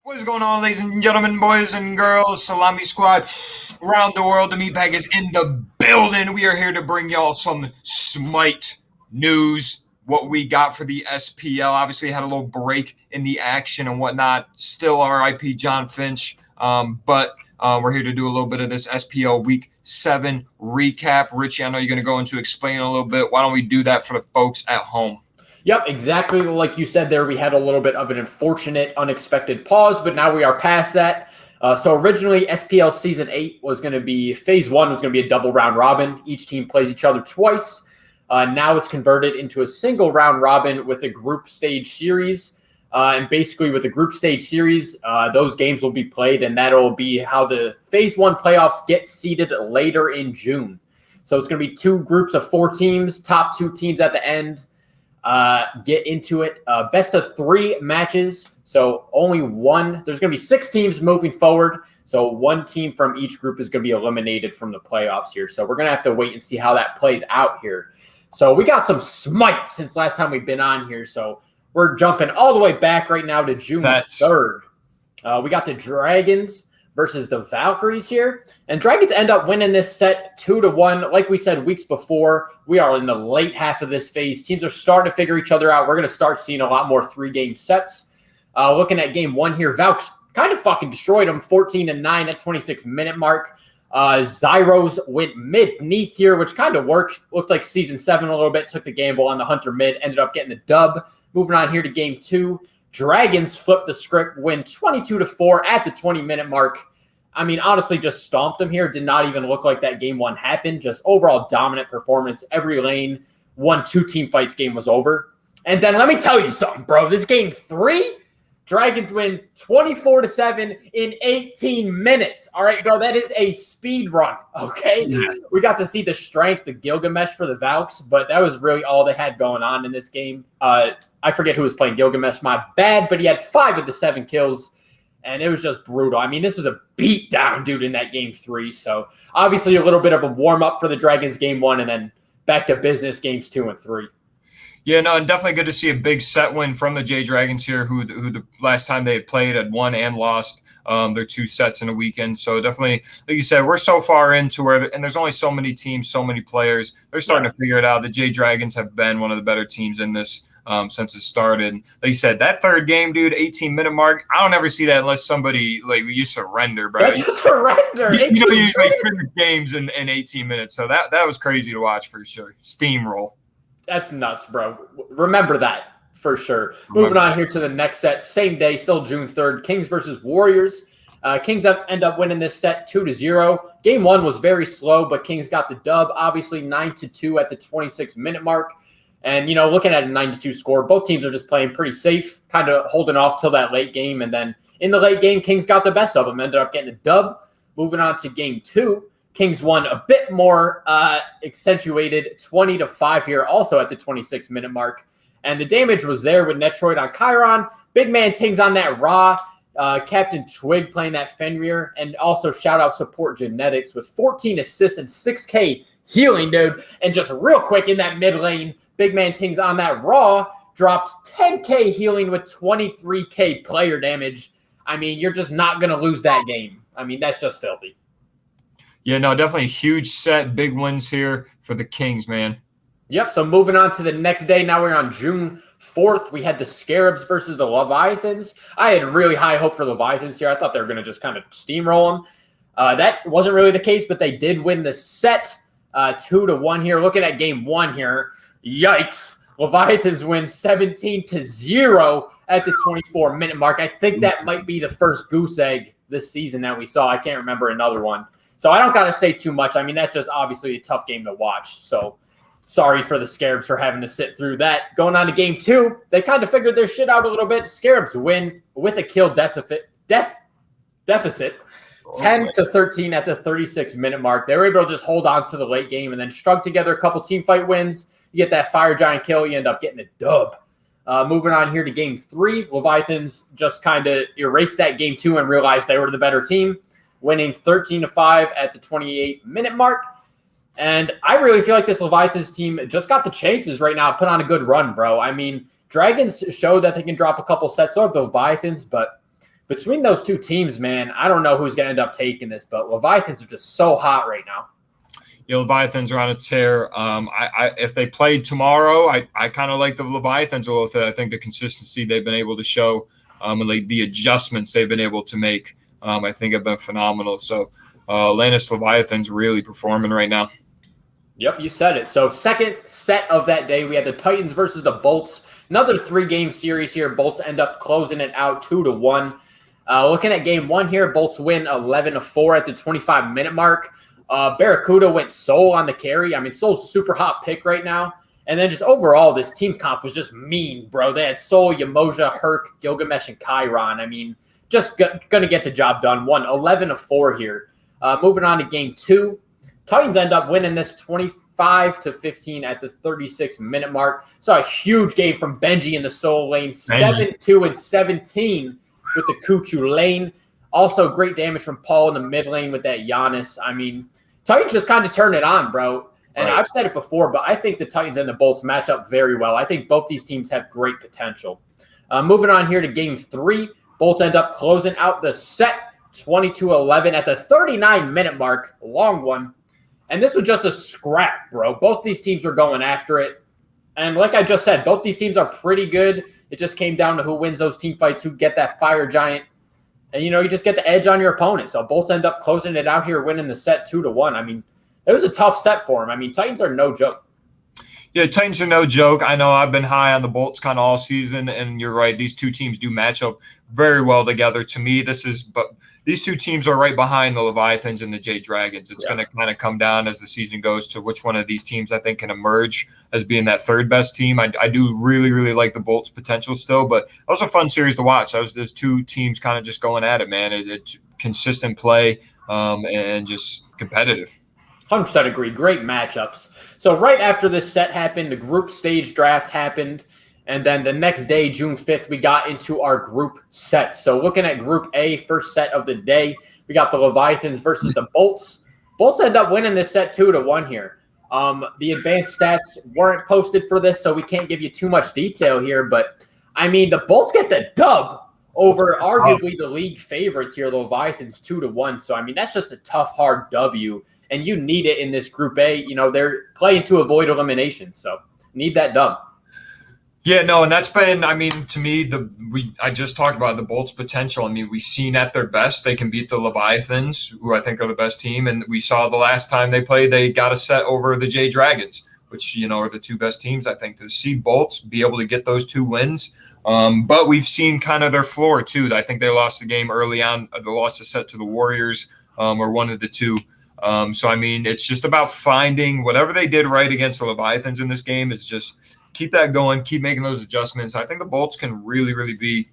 What is going on, ladies and gentlemen, boys and girls, Salami Squad around the world? The Meatbag is in the building. We are here to bring y'all some Smite news, what we got for the SPL. Obviously, had a little break in the action and whatnot. Still RIP John Finch, but we're here to do a little bit of this SPL Week 7 recap. Richie, I know you're going to go into explaining a little bit. Why don't we do that for the folks at home? Yep, exactly like you said there. We had a little bit of an unfortunate, unexpected pause, but now we are past that. So originally, SPL Season 8 was going to be, Phase 1 was going to be a double round robin. Each team plays each other twice. Now it's converted into a single round robin with a group stage series. And basically with the group stage series, those games will be played, and that'll be how the Phase 1 playoffs get seeded later in June. So it's going to be 2 groups of 4 teams, top 2 teams at the end. Get into it. Best of 3 matches. So only one. There's going to be 6 teams moving forward. So one team from each group is going to be eliminated from the playoffs here. So we're going to have to wait and see how that plays out here. So we got some Smite since last time we've been on here. So we're jumping all the way back right now to June 3rd. We got the Dragons versus the Valkyries here. And Dragons end up winning this set 2-1. Like we said weeks before, we are in the late half of this phase. Teams are starting to figure each other out. We're going to start seeing a lot more 3-game sets. Looking at game 1 here, Valks kind of fucking destroyed them, 14-9 at 26-minute mark. Zyros went mid-neath here, which kind of worked. Looked like Season 7 a little bit. Took the gamble on the Hunter mid. Ended up getting the dub. Moving on here to game 2. Dragons flipped the script, win 22-4 at the 20-minute mark. I mean, honestly, just stomped them here. Did not even look like that game 1 happened. Just overall dominant performance. Every lane, 1-2 team fights, game was over. And then let me tell you something, bro. This game 3, Dragons win 24-7 in 18 minutes. All right, bro, that is a speed run, okay? Yeah. We got to see the strength, the Gilgamesh for the Valks, but that was really all they had going on in this game. I forget who was playing Gilgamesh, my bad, but he had 5 of the 7 kills, and it was just brutal. I mean, this was a beatdown, dude, in that game 3. So obviously a little bit of a warm-up for the Dragons game 1, and then back to business games 2 and 3. Yeah, no, and definitely good to see a big set win from the J Dragons here, who the last time they had played had won and lost their 2 sets in a weekend. So definitely, like you said, we're so far into where, and there's only so many teams, so many players. They're starting to figure it out. The J Dragons have been one of the better teams in this since it started. Like you said, that 3rd game, dude, 18-minute mark, I don't ever see that unless somebody, like, you surrender, bro. That's a surrender. You know, usually finish games in 18 minutes. So that was crazy to watch for sure. Steamroll. That's nuts, bro. Remember that for sure. Moving on here to the next set. Same day, still June 3rd. Kings versus Warriors. Kings end up winning this set 2-0. Game 1 was very slow, but Kings got the dub. Obviously 9-2 at the 26-minute mark. And, you know, looking at a 9-2 score, both teams are just playing pretty safe, kind of holding off till that late game. And then in the late game, Kings got the best of them, ended up getting a dub. Moving on to game 2. Kings won a bit more accentuated 20-5 here, also at the 26-minute mark. And the damage was there with Netroid on Chiron. Big man Tings on that Raw. Captain Twigg playing that Fenrir. And also shout out Support Genetics with 14 assists and 6K healing, dude. And just real quick in that mid lane, big man Tings on that Raw dropped 10K healing with 23K player damage. I mean, you're just not going to lose that game. I mean, that's just filthy. Yeah, no, definitely a huge set, big wins here for the Kings, man. Yep, so moving on to the next day. Now we're on June 4th. We had the Scarabs versus the Leviathans. I had really high hope for Leviathans here. I thought they were going to just kind of steamroll them. That wasn't really the case, but they did win the set 2-1 here. Looking at game 1 here, yikes. Leviathans win 17-0 at the 24-minute mark. I think that might be the first goose egg this season that we saw. I can't remember another one. So I don't got to say too much. I mean, that's just obviously a tough game to watch. So sorry for the Scarabs for having to sit through that. Going on to game 2, they kind of figured their shit out a little bit. Scarabs win with a kill deficit 10-13 at the 36-minute mark. They were able to just hold on to the late game and then strung together a couple team fight wins. You get that Fire Giant kill, you end up getting a dub. Moving on here to game 3, Leviathans just kind of erased that game 2 and realized they were the better team, winning 13-5 at the 28-minute mark. And I really feel like this Leviathans team just got the chances right now to put on a good run, bro. I mean, Dragons showed that they can drop a couple sets of the Leviathans, but between those two teams, man, I don't know who's going to end up taking this, but Leviathans are just so hot right now. Leviathans are on a tear. If they played tomorrow, I kind of like the Leviathans a little bit. I think the consistency they've been able to show, and like the adjustments they've been able to make, I think have been phenomenal. So, Lannis Leviathans really performing right now. Yep, you said it. So, second set of that day, we had the Titans versus the Bolts. Another 3-game series here. Bolts end up closing it out 2-1. Looking at game one here, Bolts win 11-4 at the 25-minute mark. Barracuda went Soul on the carry. I mean, Soul's super hot pick right now. And then just overall, this team comp was just mean, bro. They had Soul, Yamoja, Herc, Gilgamesh, and Chiron. I mean, just going to get the job done. Won 11-4 here. Moving on to game two. Titans end up winning this 25-15 at the 36-minute mark. Saw a huge game from Benji in the Soul lane. 7-2 and 17 with the Kuchu lane. Also, great damage from Paul in the mid lane with that Giannis. I mean, Titans just kind of turned it on, bro. And I've said it before, but I think the Titans and the Bolts match up very well. I think both these teams have great potential. Moving on here to game three, Bolts end up closing out the set 22-11 at the 39-minute mark. Long one. And this was just a scrap, bro. Both these teams were going after it. And like I just said, both these teams are pretty good. It just came down to who wins those team fights, who get that fire giant. And, you just get the edge on your opponent. So Bolts end up closing it out here, winning the set 2-1. I mean, it was a tough set for them. I mean, Titans are no joke. Yeah, Titans are no joke. I know I've been high on the Bolts kind of all season, and you're right. These two teams do match up very well together. To me, but these two teams are right behind the Leviathans and the Jade Dragons. It's going to kind of come down as the season goes to which one of these teams I think can emerge as being that third best team. I do really, really like the Bolts' potential still, but it was a fun series to watch. There's two teams kind of just going at it, man. It's consistent play and just competitive. 100% agree. Great matchups. So right after this set happened, the group stage draft happened. And then the next day, June 5th, we got into our group set. So looking at Group A, first set of the day, we got the Leviathans versus the Bolts. Bolts end up winning this set 2-1 here. The advanced stats weren't posted for this, so we can't give you too much detail here. But, I mean, the Bolts get the dub over arguably the league favorites here, the Leviathans 2-1. So, I mean, that's just a tough, hard W. And you need it in this Group A. They're playing to avoid elimination. So, need that dub. Yeah, no, and that's been, I mean, to me, I just talked about the Bolts' potential. I mean, we've seen at their best they can beat the Leviathans, who I think are the best team, and we saw the last time they played, they got a set over the Jade Dragons, which, are the two best teams, I think. To see Bolts be able to get those 2 wins, but we've seen kind of their floor, too. I think they lost the game early on. They lost a set to the Warriors or one of the two. So, I mean, it's just about finding whatever they did right against the Leviathans in this game is just – keep that going, keep making those adjustments. I think the Bolts can really, really be,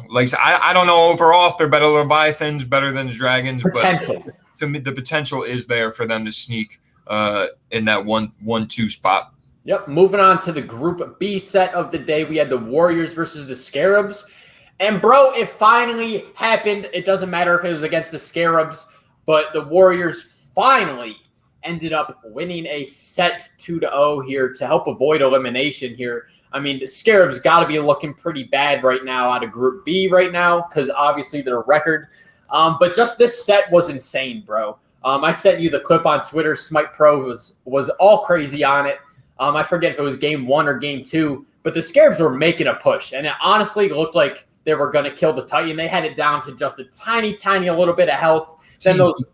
like I don't know overall if they're better than Leviathans, better than the Dragons, potential. But to me, the potential is there for them to sneak in that 1-2 spot. Yep. Moving on to the Group B set of the day, we had the Warriors versus the Scarabs. And, bro, it finally happened. It doesn't matter if it was against the Scarabs, but the Warriors finally ended up winning a set 2-0 here to help avoid elimination here. I mean, the Scarabs got to be looking pretty bad right now out of Group B right now because obviously their record. But just this set was insane, bro. I sent you the clip on Twitter. Smite Pro was all crazy on it. I forget if it was game 1 or game 2, but the Scarabs were making a push, and it honestly looked like they were going to kill the Titan. They had it down to just a tiny little bit of health. Then those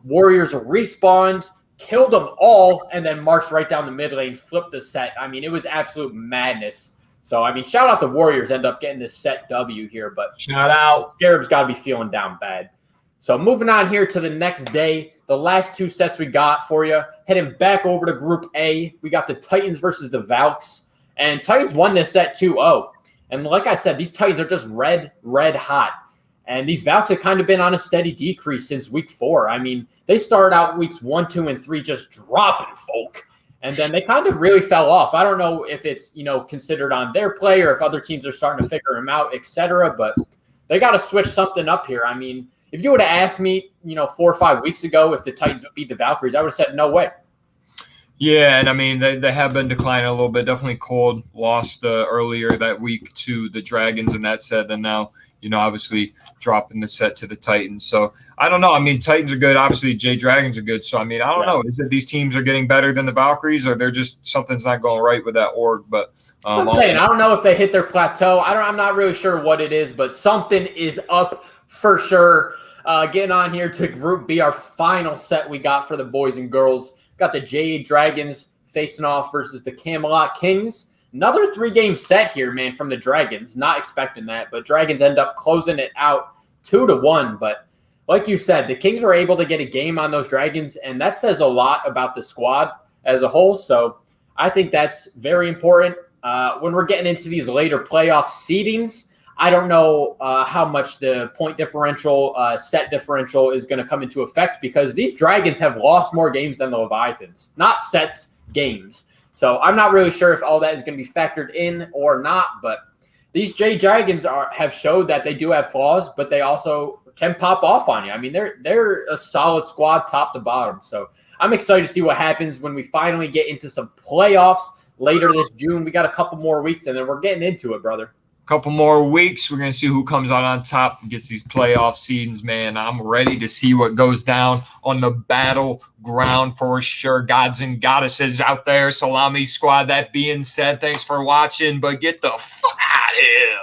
Warriors respawned, killed them all, and then marched right down the mid lane, flipped the set. I mean, it was absolute madness. So, I mean, shout out the Warriors end up getting this set W here, but shout out. Scarabs got to be feeling down bad. So, moving on here to the next day, the last 2 sets we got for you. Heading back over to Group A, we got the Titans versus the Valks, and Titans won this set 2-0. And like I said, these Titans are just red hot. And these Valks have kind of been on a steady decrease since week 4. I mean, they started out weeks 1, 2, and 3 just dropping folk. And then they kind of really fell off. I don't know if it's, considered on their play or if other teams are starting to figure them out, etc. But they got to switch something up here. I mean, if you would have asked me, 4 or 5 weeks ago if the Titans would beat the Valkyries, I would have said no way. Yeah, and I mean, they have been declining a little bit. Definitely Cold lost earlier that week to the Dragons in that set. And now, obviously dropping the set to the Titans. So I don't know. I mean, Titans are good. Obviously, Jay Dragons are good. So, I mean, I don't know. Is it these teams are getting better than the Valkyries, or they're just something's not going right with that org? But I'm saying, I don't know if they hit their plateau. I'm not really sure what it is, but something is up for sure. Getting on here to Group B, our final set we got for the boys and girls. Got the Jade Dragons facing off versus the Camelot Kings. Another 3-game set here, man, from the Dragons. Not expecting that, but Dragons end up closing it out 2-1. But like you said, the Kings were able to get a game on those Dragons, and that says a lot about the squad as a whole. So I think that's very important. When we're getting into these later playoff seedings, I don't know how much the point differential, set differential is going to come into effect, because these Dragons have lost more games than the Leviathans. Not sets, games. So I'm not really sure if all that is going to be factored in or not, but these J Dragons have showed that they do have flaws, but they also can pop off on you. I mean, they're a solid squad top to bottom. So I'm excited to see what happens when we finally get into some playoffs later this June. We got a couple more weeks, and then we're getting into it, brother. Couple more weeks. We're going to see who comes out on top and gets these playoff seedings, man. I'm ready to see what goes down on the battleground for sure. Gods and goddesses out there, Salami squad. That being said, thanks for watching, but get the fuck out of here.